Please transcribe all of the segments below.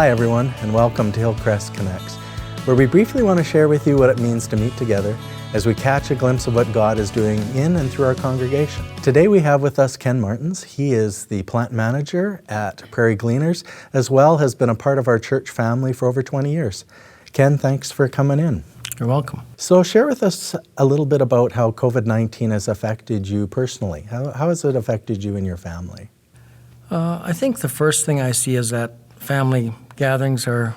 Hi everyone, and welcome to Hillcrest Connects, where we briefly want to share with you what it means to meet together as we catch a glimpse of what God is doing in and through our congregation. Today we have with us Ken Martens. He is the plant manager at Prairie Gleaners, as well has been a part of our church family for over 20 years. Ken, thanks for coming in. You're welcome. So share with us a little bit about how COVID-19 has affected you personally. How has it affected you and your family? I think the first thing I see is that family gatherings are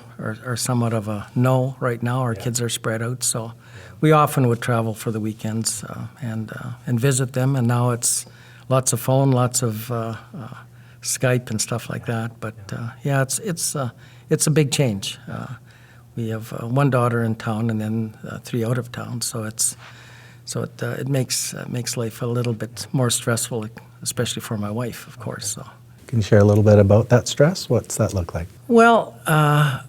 somewhat of a no right now. Our kids are spread out, so we often would travel for the weekends and visit them. And now it's lots of phone, lots of Skype and stuff like that. But it's a big change. We have one daughter in town and then 3 out of town, so it makes life a little bit more stressful, especially for my wife, of course. So. Can you share a little bit about that stress? What's that look like? Well,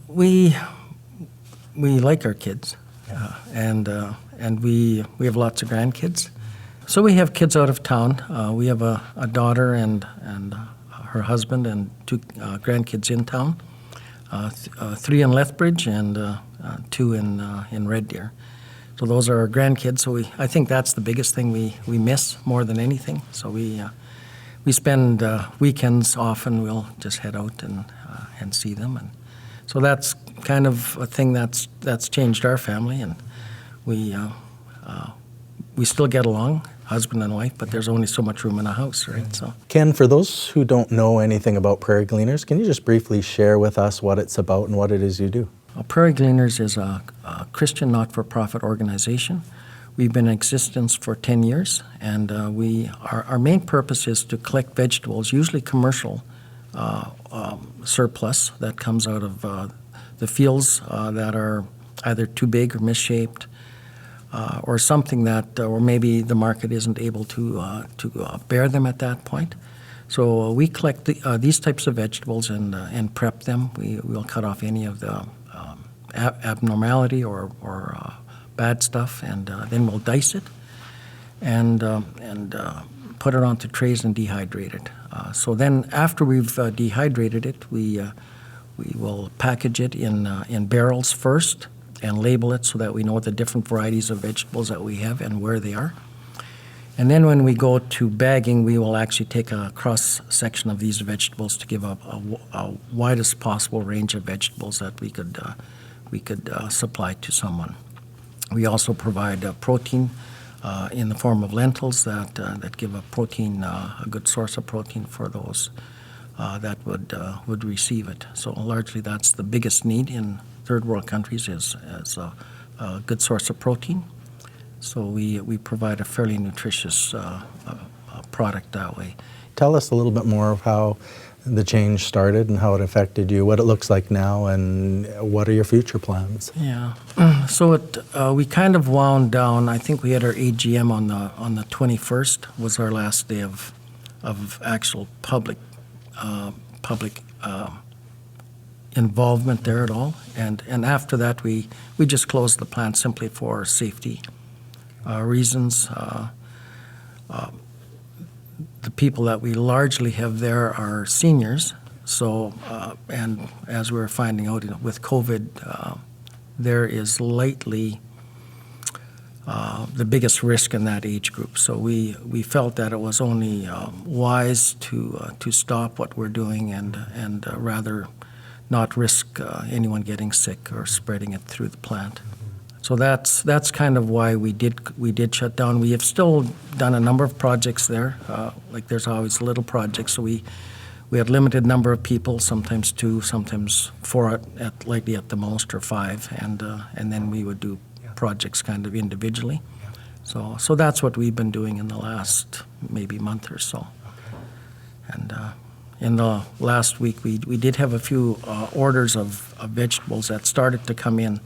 we like our kids, and we have lots of grandkids. So we have kids out of town. We have a daughter and her husband and 2 grandkids in town, 3 in Lethbridge and 2 in Red Deer. So those are our grandkids. So I think that's the biggest thing we miss more than anything. So we spend weekends often. We'll just head out and see them, and so that's kind of a thing that's changed our family. And we still get along, husband and wife, but there's only so much room in a house, right? So, Ken, for those who don't know anything about Prairie Gleaners, can you just briefly share with us what it's about and what it is you do? Prairie Gleaners is a Christian not-for-profit organization. We've been in existence for 10 years, and our main purpose is to collect vegetables, usually commercial surplus that comes out of the fields that are either too big or misshaped, or something that, or maybe the market isn't able to bear them at that point. So we collect these types of vegetables and prep them. We'll cut off any of the abnormality or bad stuff, and then we'll dice it and put it onto trays and dehydrate it. So then after we've dehydrated it, we will package it in barrels first and label it so that we know the different varieties of vegetables that we have and where they are. And then when we go to bagging, we will actually take a cross-section of these vegetables to give a widest possible range of vegetables that we could supply to someone. We also provide protein in the form of lentils that give a good source of protein for those that would receive it. So largely that's the biggest need in third world countries is a good source of protein. So we provide a fairly nutritious product that way. Tell us a little bit more of how the change started and how it affected you, what it looks like now, and what are your future plans? Yeah, so we kind of wound down. I think we had our AGM on the 21st was our last day of actual public involvement there at all, and after that we just closed the plant simply for safety reasons. The people that we largely have there are seniors, so and as we're finding out with COVID, there is lately the biggest risk in that age group. So we felt that it was only wise to stop what we're doing and rather not risk anyone getting sick or spreading it through the plant. So that's kind of why we did shut down. We have still done a number of projects there. Like there's always little projects. So we had limited number of people, sometimes 2, sometimes 4 likely at the most, or 5, and then we would do projects kind of individually. So that's what we've been doing in the last maybe month or so. And in the last week we did have a few orders of vegetables that started to come in.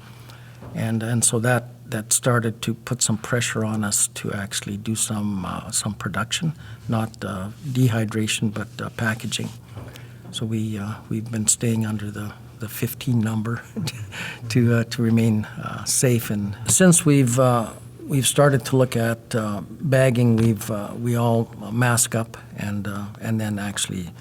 And so that started to put some pressure on us to actually do some production, not dehydration, but packaging. So we've been staying under the 15 number to remain safe. And since we've started to look at bagging, we all mask up and then actually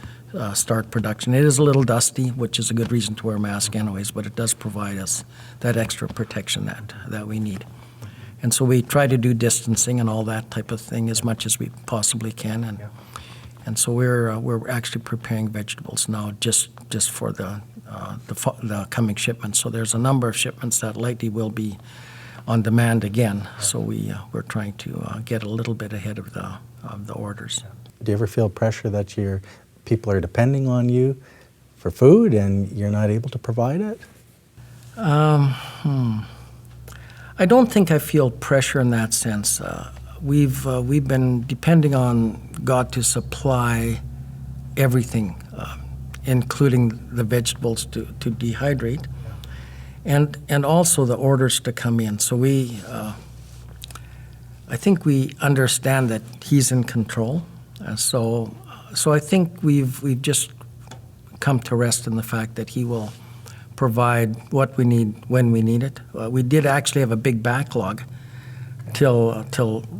start production. It is a little dusty, which is a good reason to wear a mask anyways, but it does provide us that extra protection that we need. And so we try to do distancing and all that type of thing as much as we possibly can. And so we're actually preparing vegetables now just for the coming shipments. So there's a number of shipments that likely will be on demand again. So we're trying to get a little bit ahead of the orders. Do you ever feel pressure that your people are depending on you for food and you're not able to provide it? I don't think I feel pressure in that sense. We've been depending on God to supply everything, including the vegetables to dehydrate, and also the orders to come in. So I think we understand that He's in control. So I think we've just come to rest in the fact that He will provide what we need when we need it. We did actually have a big backlog till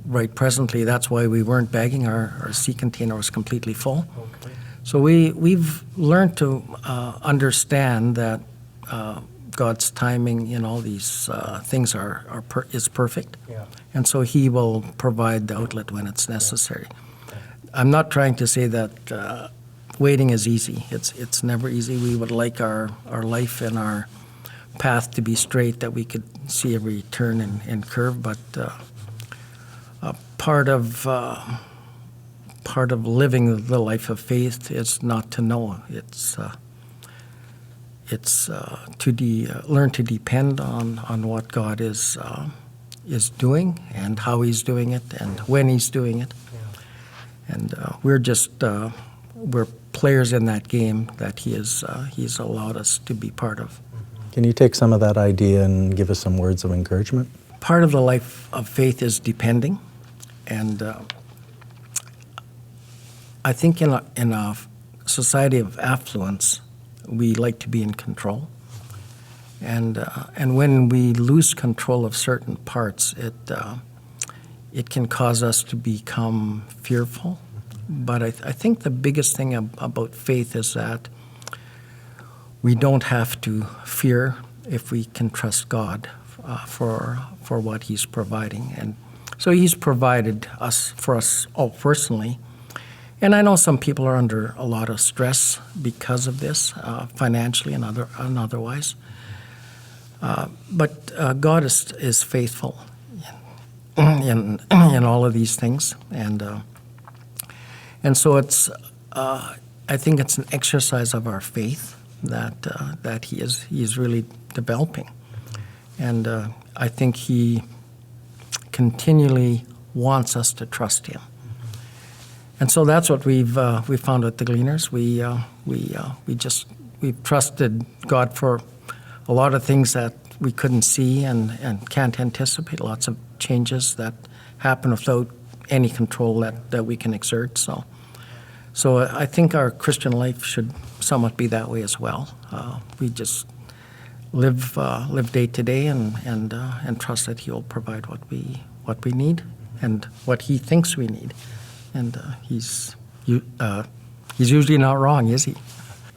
right presently. That's why we weren't bagging. Our sea container was completely full. Okay. So we've learned to understand that God's timing in all these things is perfect. Yeah. And so He will provide the outlet when it's necessary. I'm not trying to say that waiting is easy. It's never easy. We would like our life and our path to be straight, that we could see every turn and curve. But part of living the life of faith is not to know. It's to learn to depend on what God is doing and how He's doing it and when He's doing it. Yeah. And we're players in that game that He's allowed us to be part of. Can you take some of that idea and give us some words of encouragement? Part of the life of faith is depending, and I think in a society of affluence, we like to be in control, and when we lose control of certain parts, it can cause us to become fearful. But I think the biggest thing about faith is that we don't have to fear if we can trust God for what He's providing. And so He's provided for us all personally. And I know some people are under a lot of stress because of this, financially and otherwise. But God is faithful in all of these things. And so it's, I think it's an exercise of our faith that He is really developing, and I think He continually wants us to trust Him, and so that's what we found at the Gleaners. We've trusted God for a lot of things that we couldn't see and can't anticipate. Lots of changes that happen without any control that we can exert. So I think our Christian life should somewhat be that way as well. We just live day to day and trust that He'll provide what we need and what He thinks we need. And He's usually not wrong, is He?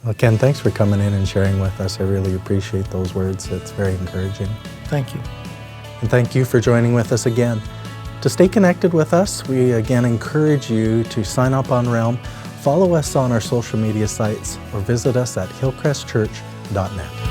Well, Ken, thanks for coming in and sharing with us. I really appreciate those words. It's very encouraging. Thank you. And thank you for joining with us again. To stay connected with us, we again encourage you to sign up on Realm, follow us on our social media sites, or visit us at hillcrestchurch.net.